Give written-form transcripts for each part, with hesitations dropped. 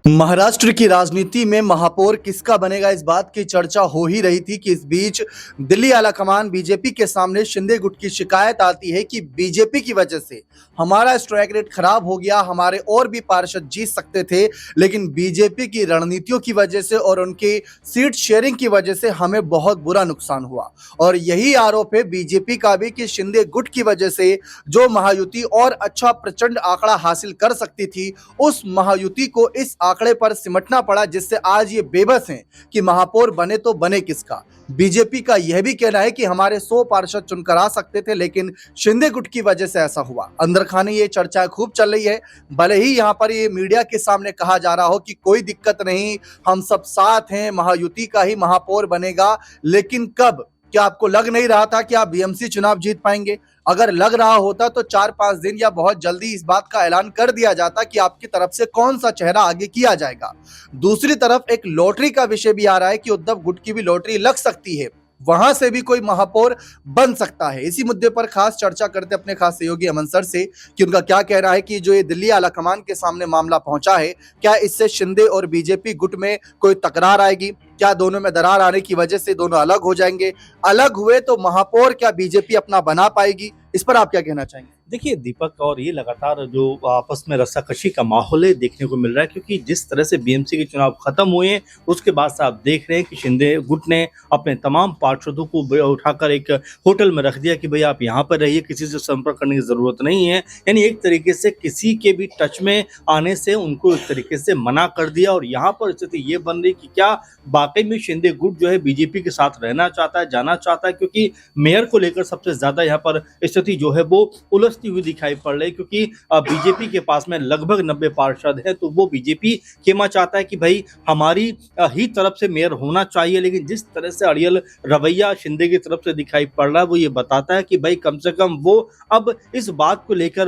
महाराष्ट्र की राजनीति में महापौर किसका बनेगा, इस बात की चर्चा हो ही रही थी कि इस बीच दिल्ली आलाकमान बीजेपी के सामने शिंदे गुट की शिकायत आती है कि बीजेपी की वजह से हमारा स्ट्राइक रेट खराब हो गया, हमारे और भी पार्षद जीत सकते थे, लेकिन बीजेपी की रणनीतियों की वजह से और उनकी सीट शेयरिंग की वजह से हमें बहुत बुरा नुकसान हुआ। और यही आरोप है बीजेपी का भी कि शिंदे गुट की वजह से जो महायुति और अच्छा प्रचंड आंकड़ा हासिल कर सकती थी, उस महायुति को इस आंकड़े पर सिमटना पड़ा, जिससे आज ये बेबस हैं कि महापौर बने तो बने किसका। बीजेपी का यह भी कहना है कि हमारे 100 पार्षद चुनकर आ सकते थे, लेकिन शिंदे गुट की वजह से ऐसा हुआ। अंदर खाने ये चर्चा खूब चल रही है, भले ही यहाँ पर ये मीडिया के सामने कहा जा रहा हो कि कोई दिक्कत नहीं, हम सब साथ हैं, महायुति का ही महापौर बनेगा, लेकिन कब? क्या आपको लग नहीं रहा था कि आप बीएमसी चुनाव जीत पाएंगे? अगर लग रहा होता तो 4-5 दिन या बहुत जल्दी इस बात का ऐलान कर दिया जाता कि आपकी तरफ से कौन सा चेहरा आगे किया जाएगा। दूसरी तरफ एक लॉटरी का विषय भी आ रहा है कि उद्धव गुट की भी लॉटरी लग सकती है, वहां से भी कोई महापौर बन सकता है। इसी मुद्दे पर खास चर्चा करते अपने खास सहयोगी अमन सर से कि उनका क्या कहना है कि जो ये दिल्ली आलाकमान के सामने मामला पहुंचा है, क्या इससे शिंदे और बीजेपी गुट में कोई तकरार आएगी? क्या दोनों में दरार आने की वजह से दोनों अलग हो जाएंगे? अलग हुए तो महापौर क्या बीजेपी अपना बना पाएगी? इस पर आप क्या कहना चाहेंगे? देखिए दीपक, और ये लगातार जो आपस में रस्साकशी का माहौल है देखने को मिल रहा है, क्योंकि जिस तरह से बीएमसी के चुनाव खत्म हुए हैं उसके बाद से आप देख रहे हैं कि शिंदे गुट ने अपने तमाम पार्षदों को उठाकर एक होटल में रख दिया कि भाई आप यहाँ पर रहिए, किसी से संपर्क करने की जरूरत नहीं है। यानी एक तरीके से किसी के भी टच में आने से उनको एक तरीके से मना कर दिया। और यहाँ पर स्थिति ये बन रही कि क्या वाकई में शिंदे गुट जो है बीजेपी के साथ रहना चाहता है, जाना चाहता है, क्योंकि मेयर को लेकर सबसे ज्यादा यहाँ पर स्थिति जो है वो उलझती हुई दिखाई पड़ रही है। क्योंकि बीजेपी के पास में लगभग 90 पार्षद है, तो वो बीजेपी खेमा चाहता है कि भाई हमारी ही तरफ से मेयर होना चाहिए। लेकिन जिस तरह से अड़ियल रवैया शिंदे की तरफ से दिखाई पड़ रहा है, वो ये बताता है कि भाई कम से कम वो अब इस बात को लेकर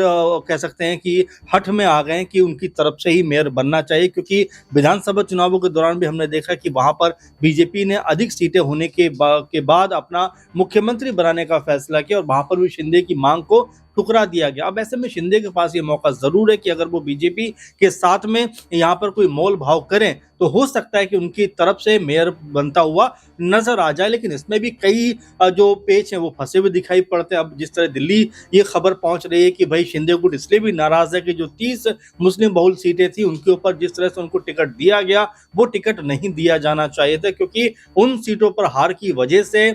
कह सकते हैं कि हठ में आ गए कि उनकी तरफ से ही मेयर बनना चाहिए। क्योंकि विधानसभा चुनावों के दौरान भी हमने देखा कि वहां पर बीजेपी ने अधिक सीटें होने के बाद अपना मुख्यमंत्री बनाने का फैसला किया और वहां पर भी शिंदे की मांग को ठुकरा दिया गया। अब ऐसे में शिंदे के पास ये मौका जरूर है कि अगर वो बीजेपी के साथ में यहाँ पर कोई मोल भाव करें तो हो सकता है कि उनकी तरफ से मेयर बनता हुआ नजर आ जाए। लेकिन इसमें भी कई जो पेच हैं वो फंसे हुए दिखाई पड़ते हैं। अब जिस तरह दिल्ली ये खबर पहुंच रही है कि भाई शिंदे गुट इसलिए भी नाराज है कि जो 30 मुस्लिम बहुल सीटें थी उनके ऊपर जिस तरह से उनको टिकट दिया गया वो टिकट नहीं दिया जाना चाहिए था, क्योंकि उन सीटों पर हार की वजह से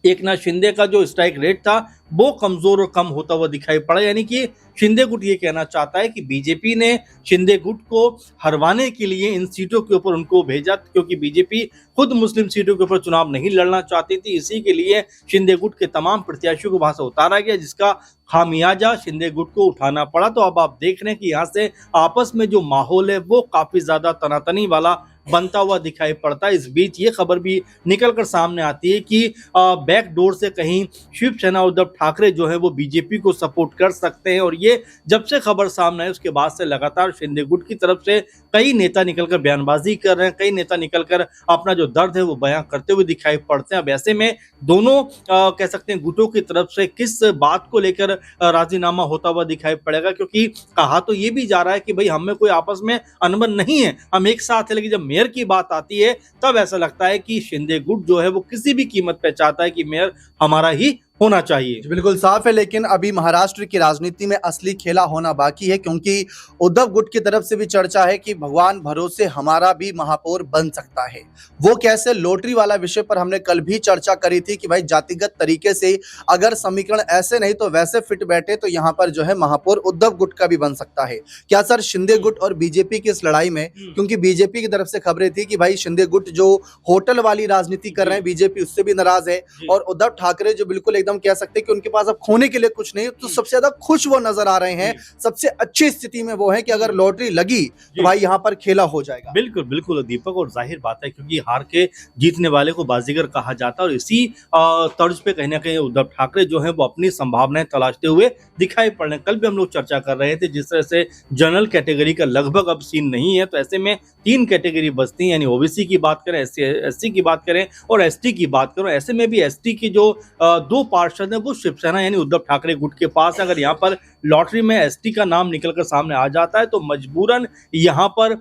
एक नाथ शिंदे का जो स्ट्राइक रेट था वो कमजोर और कम होता हुआ दिखाई पड़ा। यानी कि शिंदे गुट ये कहना चाहता है कि बीजेपी ने शिंदे गुट को हरवाने के लिए इन सीटों के ऊपर उनको भेजा, क्योंकि बीजेपी खुद मुस्लिम सीटों के ऊपर चुनाव नहीं लड़ना चाहती थी। इसी के लिए शिंदे गुट के तमाम प्रत्याशियों को वहां से उतारा गया, जिसका खामियाजा शिंदे गुट को उठाना पड़ा। तो अब आप देख रहे हैं कि यहाँ से आपस में जो माहौल है वो काफी ज्यादा तनातनी वाला बनता हुआ दिखाई पड़ता है। इस बीच ये खबर भी निकल कर सामने आती है कि बैकडोर से कहीं शिवसेना उद्धव ठाकरे जो है वो बीजेपी को सपोर्ट कर सकते हैं। और ये जब से खबर सामने आई उसके बाद से लगातार शिंदे गुट की तरफ से कई नेता निकलकर बयानबाजी कर रहे हैं, कई नेता निकलकर अपना जो दर्द है वो बयां करते हुए दिखाई पड़ते हैं। अब ऐसे में दोनों कह सकते हैं गुटों की तरफ से किस बात को लेकर राजीनामा होता हुआ दिखाई पड़ेगा, क्योंकि कहा तो ये भी जा रहा है कि भाई हमें कोई आपस में अनबन नहीं है, हम एक साथ है। लेकिन जब मेयर की बात आती है तब ऐसा लगता है कि शिंदे गुट जो है वो किसी भी कीमत पे चाहता है कि मेयर हमारा ही होना चाहिए। बिल्कुल साफ है, लेकिन अभी महाराष्ट्र की राजनीति में असली खेला होना बाकी है, क्योंकि उद्धव गुट की तरफ से भी चर्चा है कि भगवान भरोसे हमारा भी महापौर बन सकता है। वो कैसे? लॉटरी वाला विषय पर हमने कल भी चर्चा करी थी कि भाई जातिगत तरीके से अगर समीकरण ऐसे नहीं तो वैसे फिट बैठे तो यहाँ पर जो है महापौर उद्धव गुट का भी बन सकता है। क्या सर शिंदे गुट और बीजेपी की इस लड़ाई में, क्योंकि बीजेपी की तरफ से खबरें थी कि भाई शिंदे गुट जो होटल वाली राजनीति कर रहे हैं, बीजेपी उससे भी नाराज है, और उद्धव ठाकरे जो बिल्कुल एकदम कह सकते हैं कि उनके पास अब खोने के लिए कुछ नहीं, तो सबसे ज्यादा खुश वो नजर आ रहे हैं, सबसे अच्छी स्थिति में वो है कि अगर लॉटरी लगी तो भाई यहाँ पर खेला हो जाएगा। बिल्कुल बिल्कुल दीपक, और जाहिर बात है क्योंकि हार के जीतने वाले को बाजीगर कहा जाता है। और इसी तर्ज पे कहीं ना कहीं उद्धव ठाकरे जो है वो अपनी संभावनाएं तलाशते हुए दिखाई पड़ रहे हैं। कल भी हम लोग चर्चा कर रहे थे जिस तरह से जनरल कैटेगरी का लगभग अब सीन नहीं है, तो ऐसे में 3 कैटेगरी बचती हैं, यानी ओबीसी की बात करें, एससी की बात करें और एसटी की बात करें। ऐसे में भी एसटी की जो 2 पार्षद है वो शिवसेना यानी उद्धव ठाकरे गुट के पास है। अगर यहाँ पर लॉटरी में एसटी का नाम निकलकर सामने आ जाता है तो मजबूरन यहाँ पर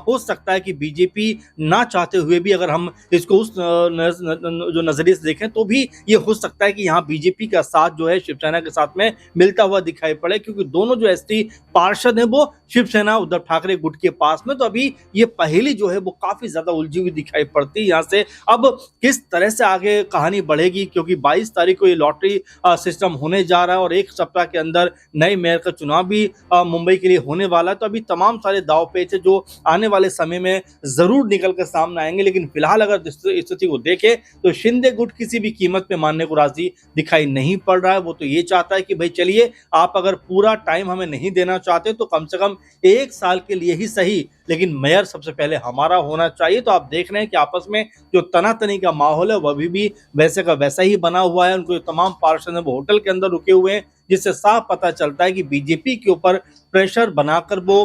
हो सकता है कि बीजेपी ना चाहते हुए भी अगर हम इसको उस जो नजरिए से देखें तो भी ये हो सकता है कि यहाँ बीजेपी का साथ जो है शिवसेना के साथ में मिलता हुआ दिखाई पड़े, क्योंकि दोनों जो एसटी पार्षद हैं वो शिवसेना उद्धव ठाकरे गुट के पास में, तो अभी ये पहेली जो है वो काफी ज्यादा उलझी हुई दिखाई पड़ती है। यहाँ से अब किस तरह से आगे कहानी बढ़ेगी, क्योंकि 22 तारीख को ये लॉटरी सिस्टम होने जा रहा है और एक सप्ताह के अंदर नए मेयर का चुनाव भी मुंबई के लिए होने वाला है, तो अभी तमाम सारे दाव पेच है जो आने वाले समय में जरूर निकल कर सामने आएंगे। लेकिन फिलहाल अगर स्थिति को देखें तो शिंदे गुट किसी भी कीमत पे मानने को राजी दिखाई नहीं पड़ रहा है। वो तो ये चाहता है कि भाई चलिए, आप अगर पूरा टाइम हमें नहीं देना चाहते तो कम से कम 1 साल के लिए ही सही, लेकिन मेयर सबसे पहले हमारा होना चाहिए। तो आप देख रहे हैं कि आपस में जो तनातनी का माहौल है वह भी वैसे का वैसा ही बना हुआ है। उनको तमाम पार्षद हैं वो होटल के अंदर रुके हुए हैं, जिससे साफ पता चलता है कि बीजेपी के ऊपर प्रेशर बनाकर वो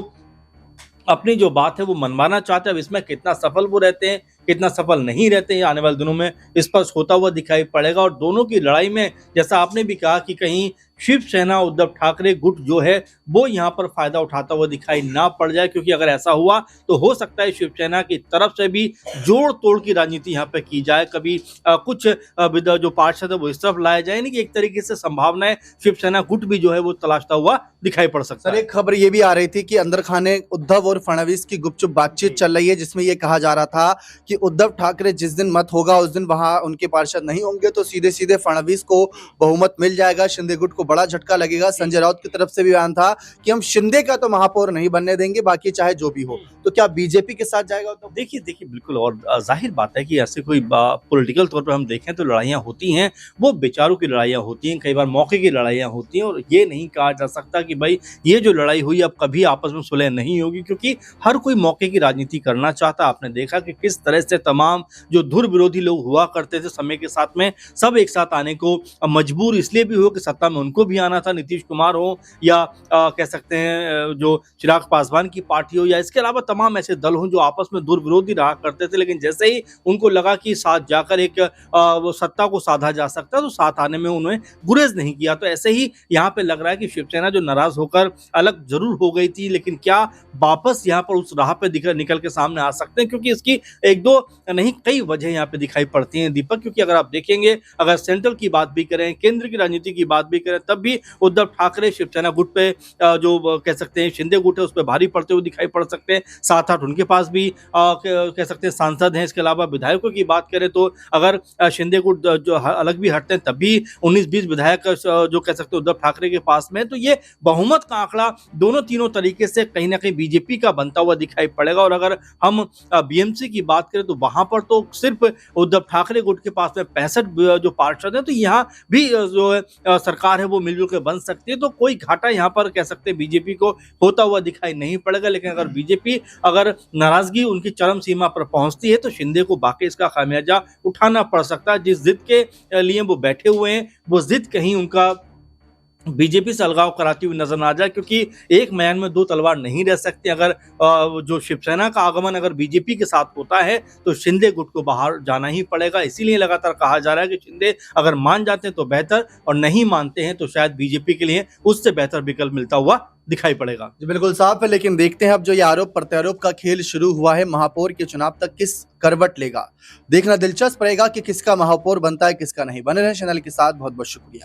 अपनी जो बात है वो मनवाना चाहते हैं। अब इसमें कितना सफल वो रहते हैं, कितना सफल नहीं रहते हैं, आने वाले दिनों में स्पष्ट होता हुआ दिखाई पड़ेगा। और दोनों की लड़ाई में जैसा आपने भी कहा कि कहीं शिवसेना उद्धव ठाकरे गुट जो है वो यहाँ पर फायदा उठाता हुआ दिखाई ना पड़ जाए, क्योंकि अगर ऐसा हुआ तो हो सकता है शिवसेना की तरफ से भी जोड़ तोड़ की राजनीति यहाँ पे की जाए। कभी कुछ जो पार्षद है वो इस तरफ लाए जाए, नहीं कि एक तरीके से संभावनाएं शिवसेना गुट भी जो है वो तलाशता हुआ दिखाई पड़ सकता सर, है। एक खबर ये भी आ रही थी कि अंदर खाने उद्धव और फडणवीस की गुपचुप बातचीत चल रही है, जिसमें ये कहा जा रहा था कि उद्धव ठाकरे जिस दिन मत होगा उस दिन वहां उनके पार्षद नहीं होंगे तो सीधे सीधे फडणवीस को बहुमत मिल जाएगा, शिंदे गुट को बड़ा झटका लगेगा। संजय राउत की तरफ से भी बयान था कि हम शिंदे का तो महापौर नहीं बनने देंगे, बाकी चाहे जो भी हो। तो क्या बीजेपी के साथ जाएगा उद्धव? देखिए बिल्कुल, और जाहिर बात है कि ऐसे कोई पॉलिटिकल तौर पर हम देखें तो लड़ाइयाँ होती हैं, वो विचारों की लड़ाइयाँ होती हैं, कई बार मौके की लड़ाइयाँ होती हैं। और ये नहीं कहा जा सकता कि भाई ये जो लड़ाई हुई अब कभी आपस में सुलह नहीं होगी, क्योंकि हर कोई मौके की राजनीति करना चाहता। आपने देखा कि किस तरह से तमाम जो धुर विरोधी लोग हुआ करते थे समय के साथ में सब एक साथ आने को मजबूर इसलिए भी हुआ कि सत्ता में उनको भी आना था, नीतीश कुमार हो या कह सकते हैं जो चिराग पासवान की पार्टी हो या इसके अलावा तमाम ऐसे दल हों जो आपस में दूर विरोधी रहा करते थे। लेकिन जैसे ही उनको लगा कि साथ जाकर एक वो सत्ता को साधा जा सकता है तो साथ आने में उन्होंने गुरेज नहीं किया। तो ऐसे ही यहाँ पे लग रहा है कि शिवसेना जो नाराज होकर अलग जरूर हो गई थी, लेकिन क्या वापस यहाँ पर उस राह पे निकल के सामने आ सकते हैं, क्योंकि इसकी एक दो नहीं कई वजह यहाँ पे दिखाई पड़ती हैं दीपक। क्योंकि अगर आप देखेंगे, अगर सेंट्रल की बात भी करें, केंद्र की राजनीति की बात भी करें, तब भी उद्धव ठाकरे शिवसेना गुट पे जो कह सकते हैं शिंदे गुट है उस पर भारी पड़ते हुए दिखाई पड़ सकते हैं। 7-8 उनके पास भी कह सकते हैं सांसद हैं। इसके अलावा विधायकों की बात करें तो अगर शिंदे गुट जो अलग भी हटते हैं तब भी 19-20 विधायक जो कह सकते हैं उद्धव ठाकरे के पास में, तो ये बहुमत का आंकड़ा दोनों तीनों तरीके से कहीं ना कहीं बीजेपी का बनता हुआ दिखाई पड़ेगा। और अगर हम बीएमसी की बात करें तो वहां पर तो सिर्फ उद्धव ठाकरे गुट के पास में 65 जो पार्षद हैं, तो यहाँ भी जो सरकार है वो मिलजुल के बन सकती है। तो कोई घाटा यहाँ पर कह सकते हैं बीजेपी को होता हुआ दिखाई नहीं पड़ेगा। लेकिन अगर बीजेपी अगर नाराजगी उनकी चरम सीमा पर पहुंचती है तो शिंदे को बाकी इसका खामियाजा उठाना पड़ सकता है। जिस जिद के लिए वो बैठे हुए हैं वो जिद कहीं उनका बीजेपी से अलगाव कराती हुई नजर ना आ जाए, क्योंकि एक मैदान में दो तलवार नहीं रह सकती। अगर जो शिवसेना का आगमन अगर बीजेपी के साथ होता है तो शिंदे गुट को बाहर जाना ही पड़ेगा। इसीलिए लगातार कहा जा रहा है कि शिंदे अगर मान जाते हैं तो बेहतर, और नहीं मानते हैं तो शायद बीजेपी के लिए उससे बेहतर विकल्प मिलता हुआ दिखाई पड़ेगा। जी बिल्कुल साफ है, लेकिन देखते हैं अब जो ये आरोप प्रत्यारोप का खेल शुरू हुआ है महापौर के चुनाव तक किस करवट लेगा। देखना दिलचस्प रहेगा कि किसका महापौर बनता है किसका नहीं। बने रहे चैनल के साथ, बहुत बहुत शुक्रिया।